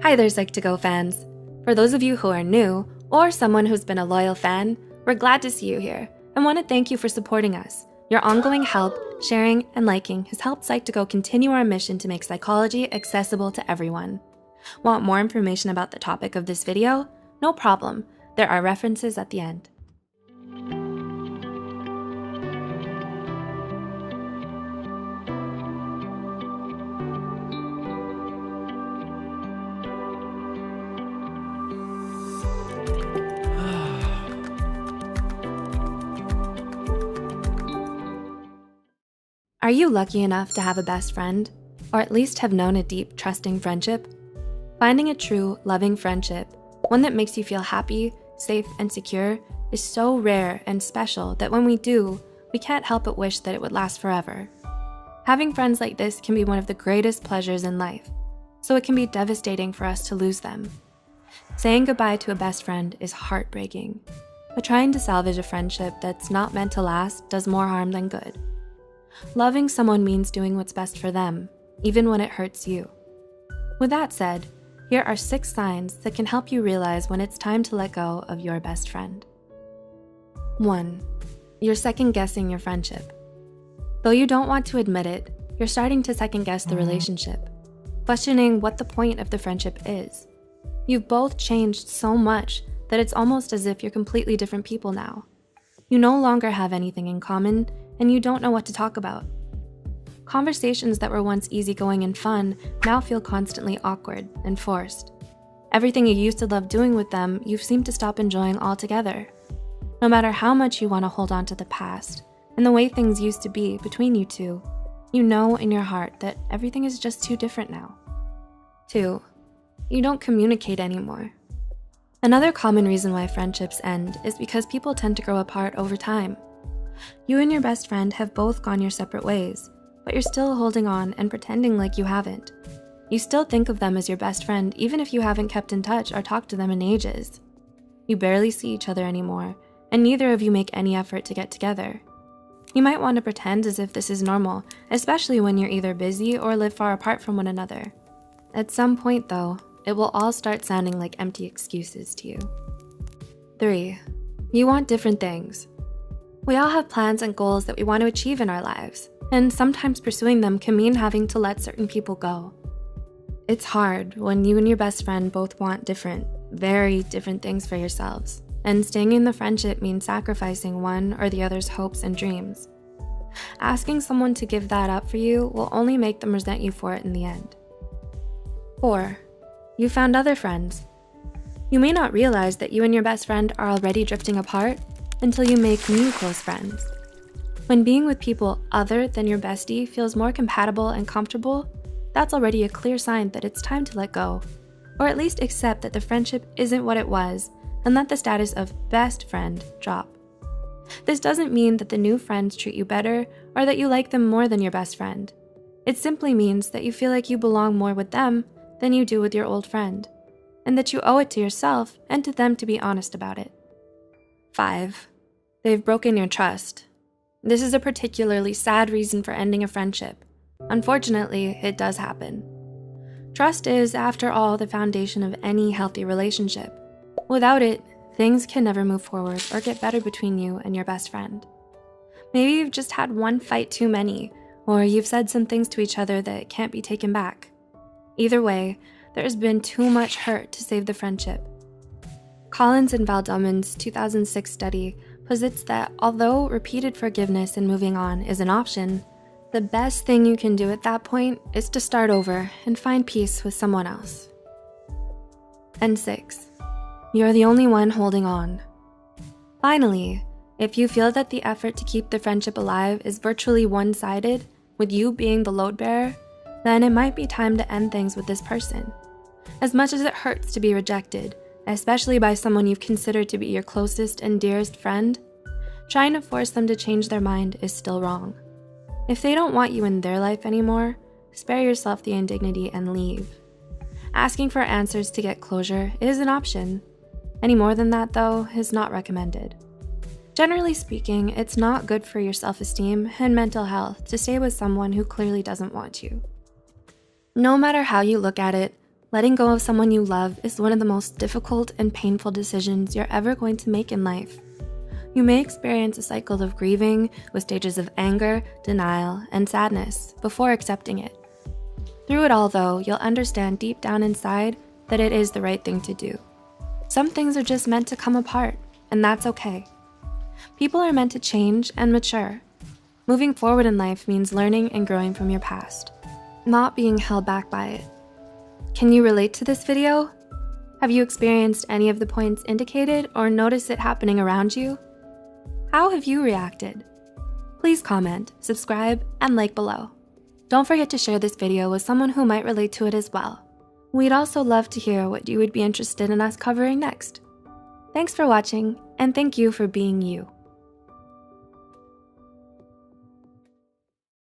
Hi there, Psych2Go fans. For those of you who are new, or someone who's been a loyal fan, we're glad to see you here and want to thank you for supporting us. Your ongoing help, sharing, and liking has helped Psych2Go continue our mission to make psychology accessible to everyone. Want more information about the topic of this video? No problem. There are references at the end. Are you lucky enough to have a best friend, or at least have known a deep, trusting friendship? Finding a true, loving friendship, one that makes you feel happy, safe, and secure, is so rare and special that when we do, we can't help but wish that it would last forever. Having friends like this can be one of the greatest pleasures in life, so it can be devastating for us to lose them. Saying goodbye to a best friend is heartbreaking, but trying to salvage a friendship that's not meant to last does more harm than good. Loving someone means doing what's best for them, even when it hurts you. With that said, here are 6 signs that can help you realize when it's time to let go of your best friend. 1. You're second-guessing your friendship. Though you don't want to admit it, you're starting to second-guess the relationship, questioning what the point of the friendship is. You've both changed so much that it's almost as if you're completely different people now. You no longer have anything in common, and you don't know what to talk about. Conversations that were once easygoing and fun now feel constantly awkward and forced. Everything you used to love doing with them, you've seemed to stop enjoying altogether. No matter how much you want to hold on to the past and the way things used to be between you two, you know in your heart that everything is just too different now. 2. You don't communicate anymore. Another common reason why friendships end is because people tend to grow apart over time. You and your best friend have both gone your separate ways, but you're still holding on and pretending like you haven't. You still think of them as your best friend even if you haven't kept in touch or talked to them in ages. You barely see each other anymore, and neither of you make any effort to get together. You might want to pretend as if this is normal, especially when you're either busy or live far apart from one another. At some point though, it will all start sounding like empty excuses to you. 3. You want different things. We all have plans and goals that we want to achieve in our lives, and sometimes pursuing them can mean having to let certain people go. It's hard when you and your best friend both want different, very different things for yourselves, and staying in the friendship means sacrificing one or the other's hopes and dreams. Asking someone to give that up for you will only make them resent you for it in the end. 4. You found other friends. You may not realize that you and your best friend are already drifting apart until you make new close friends. When being with people other than your bestie feels more compatible and comfortable, that's already a clear sign that it's time to let go, or at least accept that the friendship isn't what it was and let the status of best friend drop. This doesn't mean that the new friends treat you better or that you like them more than your best friend. It simply means that you feel like you belong more with them than you do with your old friend, and that you owe it to yourself and to them to be honest about it. 5. They've broken your trust. This is a particularly sad reason for ending a friendship. Unfortunately, it does happen. Trust is, after all, the foundation of any healthy relationship. Without it, things can never move forward or get better between you and your best friend. Maybe you've just had one fight too many, or you've said some things to each other that can't be taken back. Either way, there's been too much hurt to save the friendship. Collins and Valdomen's 2006 study posits that although repeated forgiveness and moving on is an option, the best thing you can do at that point is to start over and find peace with someone else. And 6. You're the only one holding on. Finally, if you feel that the effort to keep the friendship alive is virtually one-sided, with you being the load bearer, then it might be time to end things with this person. As much as it hurts to be rejected, especially by someone you've considered to be your closest and dearest friend, trying to force them to change their mind is still wrong. If they don't want you in their life anymore, spare yourself the indignity and leave. Asking for answers to get closure is an option. Any more than that, though, is not recommended. Generally speaking, it's not good for your self-esteem and mental health to stay with someone who clearly doesn't want you. No matter how you look at it, Letting go of someone you love is one of the most difficult and painful decisions you're ever going to make in life. You may experience a cycle of grieving with stages of anger, denial, and sadness before accepting it. Through it all though, you'll understand deep down inside that it is the right thing to do. Some things are just meant to come apart, and that's okay. People are meant to change and mature. Moving forward in life means learning and growing from your past, not being held back by it. Can you relate to this video? Have you experienced any of the points indicated or noticed it happening around you? How have you reacted? Please comment, subscribe, and like below. Don't forget to share this video with someone who might relate to it as well. We'd also love to hear what you would be interested in us covering next. Thanks for watching, and thank you for being you.